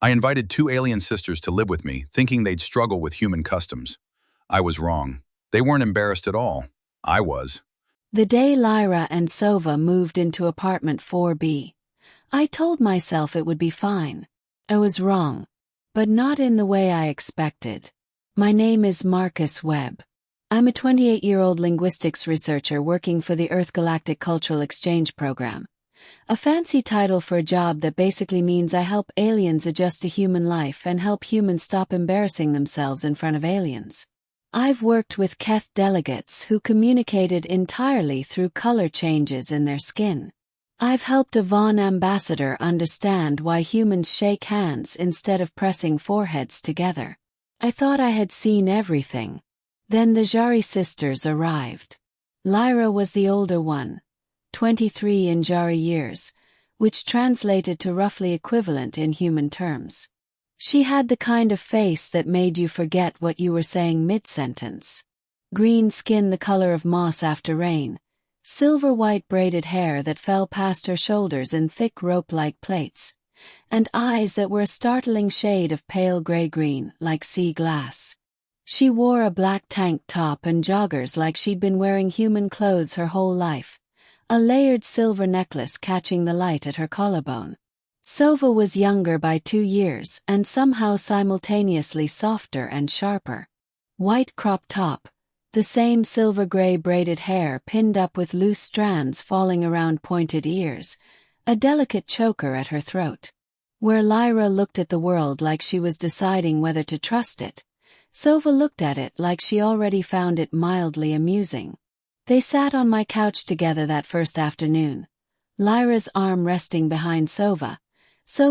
I invited two alien sisters to live with me, thinking they'd struggle with human customs. I was wrong. They weren't embarrassed at all. I was. The day Lyra and Sova moved into apartment 4B, I told myself it would be fine. I was wrong, but not in the way I expected. My name is Marcus Webb. I'm a 28-year-old linguistics researcher working for the Earth Galactic Cultural Exchange Program. A fancy title for a job that basically means I help aliens adjust to human life and help humans stop embarrassing themselves in front of aliens. I've worked with Keth delegates who communicated entirely through color changes in their skin. I've helped a Vaughn ambassador understand why humans shake hands instead of pressing foreheads together. I thought I had seen everything. Then the Zhari sisters arrived. Lyra was the older one, 23 in Zhari years, which translated to roughly equivalent in human terms. She had the kind of face that made you forget what you were saying mid-sentence. Green skin the color of moss after rain, silver-white braided hair that fell past her shoulders in thick rope-like plaits, and eyes that were a startling shade of pale gray-green like sea glass. She wore a black tank top and joggers like she'd been wearing human clothes her whole life, a layered silver necklace catching the light at her collarbone. Sova was younger by 2 years and somehow simultaneously softer and sharper. White crop top, the same silver-gray braided hair pinned up with loose strands falling around pointed ears, a delicate choker at her throat. Where Lyra looked at the world like she was deciding whether to trust it, Sova looked at it like she already found it mildly amusing. They sat on my couch together that first afternoon, Lyra's arm resting behind Sova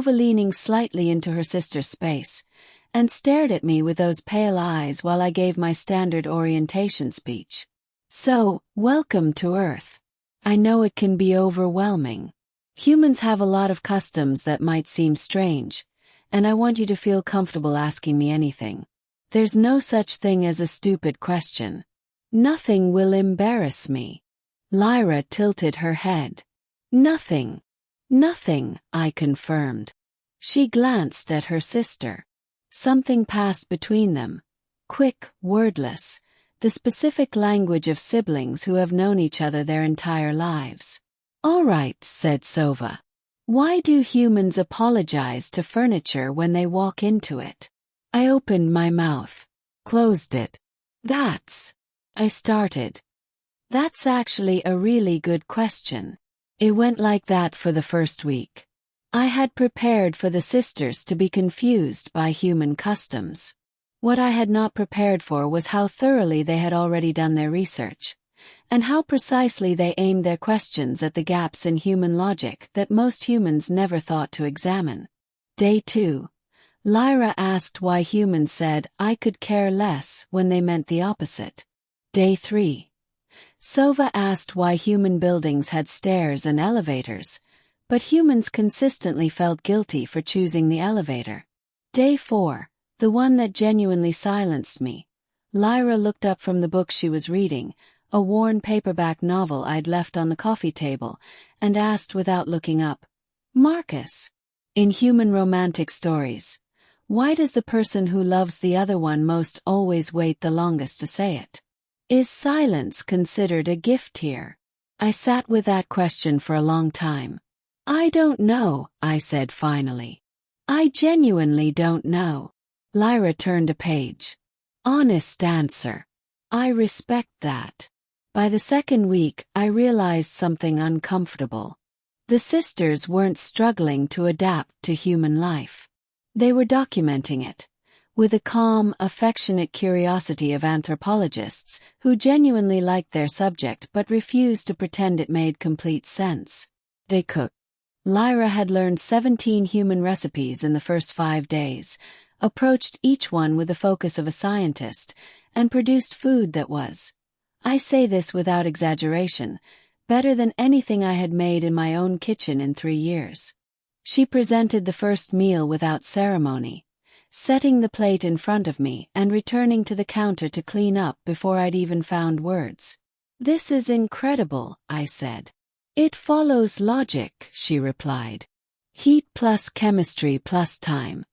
leaning slightly into her sister's space, and stared at me with those pale eyes while I gave my standard orientation speech. So, welcome to Earth. I know it can be overwhelming. Humans have a lot of customs that might seem strange, and I want you to feel comfortable asking me anything. There's no such thing as a stupid question. Nothing will embarrass me. Lyra tilted her head. Nothing. Nothing, I confirmed. She glanced at her sister. Something passed between them. Quick, wordless, the specific language of siblings who have known each other their entire lives. All right, said Sova. Why do humans apologize to furniture when they walk into it? I opened my mouth, closed it. I started. That's actually a really good question. It went like that for the first week. I had prepared for the sisters to be confused by human customs. What I had not prepared for was how thoroughly they had already done their research, and how precisely they aimed their questions at the gaps in human logic that most humans never thought to examine. Day 2. Lyra asked why humans said, "I could care less," when they meant the opposite. Day 3. Sova asked why human buildings had stairs and elevators, but humans consistently felt guilty for choosing the elevator. Day 4, the one that genuinely silenced me. Lyra looked up from the book she was reading, a worn paperback novel I'd left on the coffee table, and asked without looking up, "Marcus, in human romantic stories, why does the person who loves the other one most always wait the longest to say it? Is silence considered a gift here?" I sat with that question for a long time. "I don't know," I said finally. "I genuinely don't know." Lyra turned a page. "Honest answer. I respect that." By the second week, I realized something uncomfortable. The sisters weren't struggling to adapt to human life. They were documenting it, with a calm, affectionate curiosity of anthropologists who genuinely liked their subject but refused to pretend it made complete sense. They cooked. Lyra had learned 17 human recipes in the first 5 days, approached each one with the focus of a scientist, and produced food that was, I say this without exaggeration, better than anything I had made in my own kitchen in 3 years. She presented the first meal without ceremony, setting the plate in front of me and returning to the counter to clean up before I'd even found words. "This is incredible," I said. "It follows logic," she replied. "Heat plus chemistry plus time.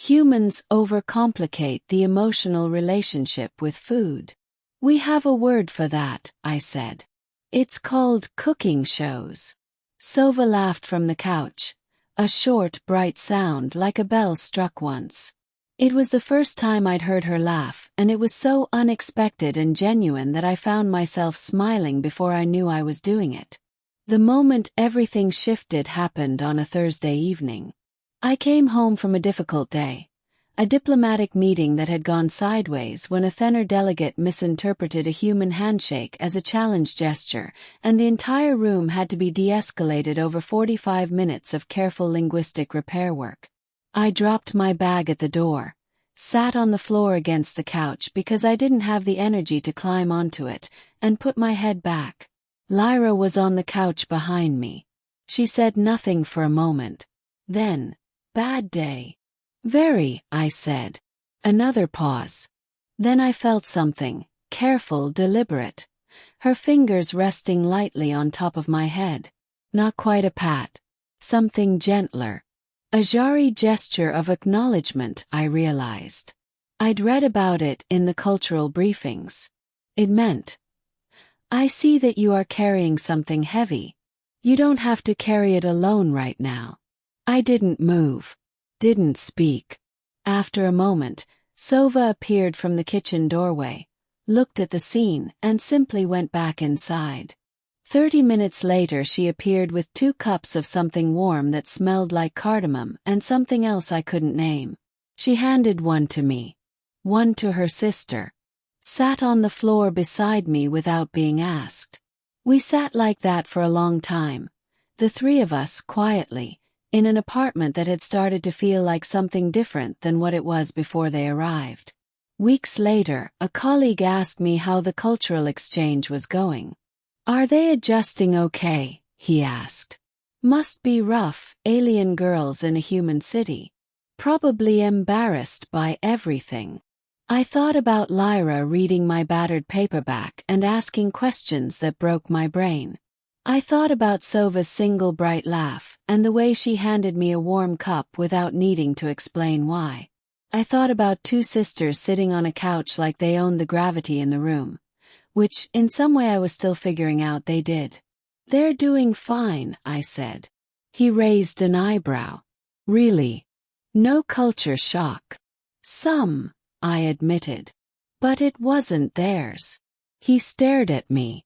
Humans overcomplicate the emotional relationship with food. We have a word for that, I said. It's called cooking shows. Sova laughed from the couch, a short, bright sound like a bell struck once. It was the first time I'd heard her laugh, and it was so unexpected and genuine that I found myself smiling before I knew I was doing it. The moment everything shifted happened on a Thursday evening. I came home from a difficult day, a diplomatic meeting that had gone sideways when a thinner delegate misinterpreted a human handshake as a challenge gesture, and the entire room had to be de-escalated over 45 minutes of careful linguistic repair work. I dropped my bag at the door, sat on the floor against the couch because I didn't have the energy to climb onto it, and put my head back. Lyra was on the couch behind me. She said nothing for a moment. Then, "Bad day." "Very," I said. Another pause. Then I felt something, careful, deliberate. Her fingers resting lightly on top of my head. Not quite a pat. Something gentler. A Zhari gesture of acknowledgement, I realized. I'd read about it in the cultural briefings. It meant, "I see that you are carrying something heavy. You don't have to carry it alone right now." I didn't move. Didn't speak. After a moment, Sova appeared from the kitchen doorway, looked at the scene, and simply went back inside. 30 minutes later she appeared with 2 cups of something warm that smelled like cardamom and something else I couldn't name. She handed one to me. One to her sister. Sat on the floor beside me without being asked. We sat like that for a long time, the 3 of us quietly, in an apartment that had started to feel like something different than what it was before they arrived. Weeks later, a colleague asked me how the cultural exchange was going. "Are they adjusting okay?" he asked. "Must be rough, alien girls in a human city. Probably embarrassed by everything." I thought about Lyra reading my battered paperback and asking questions that broke my brain. I thought about Sova's single bright laugh and the way she handed me a warm cup without needing to explain why. I thought about 2 sisters sitting on a couch like they owned the gravity in the room, which in some way I was still figuring out they did. "They're doing fine," I said. He raised an eyebrow. "Really? No culture shock?" "Some," I admitted. "But it wasn't theirs." He stared at me.